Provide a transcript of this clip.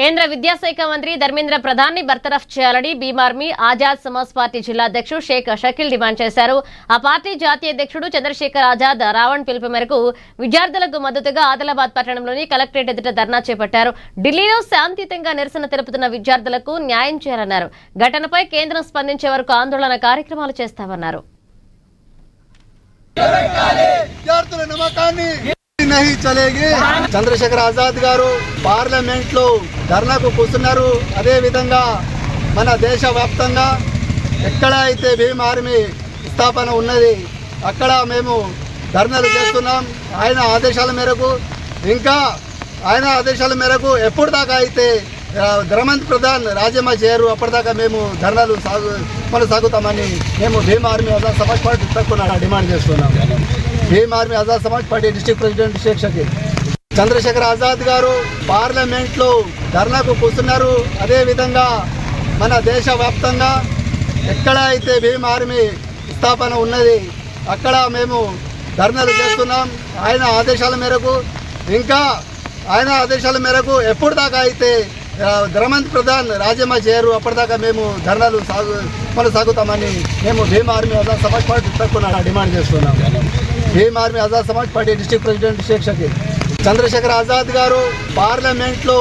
కేంద్ర విద్యాశాఖ మంత్రి ధర్మేంద్ర ప్రధాన్ ని బర్తరఫ్ చేయాలని భీమ్ ఆర్మీ ఆజాద్ సమాజ్ పార్టీ జిల్లా అధ్యక్షుడు షేక్ షకీల్ డిమాండ్ చేశారు. ఆ పార్టీ జాతీయ అధ్యక్షుడు చంద్రశేఖర్ ఆజాద్ రావణ్ పిలుపు మేరకు విద్యార్థులకు మద్దతుగా ఆదిలాబాద్ పట్టణంలోని కలెక్టరేట్ ఎదుట ధర్నా చేపట్టారు. ఢిల్లీలో శాంతియుతంగా నిరసన తెలుపుతున్న విద్యార్థులకు న్యాయం చేయాలన్నారు. ఘటనపై కేంద్రం స్పందించే వరకు ఆందోళన కార్యక్రమాలు చేస్తామన్నారు. नहीं चलेगी। చంద్రశేఖర్ ఆజాద్ గారు పార్లమెంట్ లో ధర్నాకు కూర్చున్నారు. అదే విధంగా మన దేశ వ్యాప్తంగా ఎక్కడ అయితే భీమ్ ఆర్మీ స్థాపన ఉన్నది అక్కడ మేము ధర్నాలు చేస్తున్నాం. ఆయన ఆదేశాల మేరకు ఎప్పుడు దాకా అయితే ధర్మేంద్ర ప్రధాన్ రాజీనామా చేయరు అప్పటిదాకా మేము ధర్నాలు కొనసాగుతామని మేము భీమ్ ఆర్మీ ఆజాద్ సమాజ్ పార్టీ తరఫున డిమాండ్ చేస్తున్నాం. Bhim army Azad Samaj party district president Sheikh Shakeel. Chandrashekhar Azad గారు పార్లమెంట్ లో ధర్నాకు కూర్చున్నారు. అదే విధంగా మన దేశ వ్యాప్తంగా ఎక్కడ అయితే భీమ్ ఆర్మీ స్థాపన ఉన్నది అక్కడ మేము ధర్నాలు చేస్తున్నాం. ఆయన ఆదేశాల మేరకు ఎప్పుడు దాకా అయితే ధర్మేంద్ర ప్రధాన్ రాజీనామా చేయరు అప్పటిదాకా మేము ధర్నాలు కొనసాగుతామని మేము భీమ్ ఆర్మీ ఆజాద్ సమాజ్ పార్టీ తరఫున డిమాండ్ చేస్తున్నాం. Bhim army Azad Samaj party district president Sheikh Shakeel. Chandrashekhar Azad గారు పార్లమెంట్ లో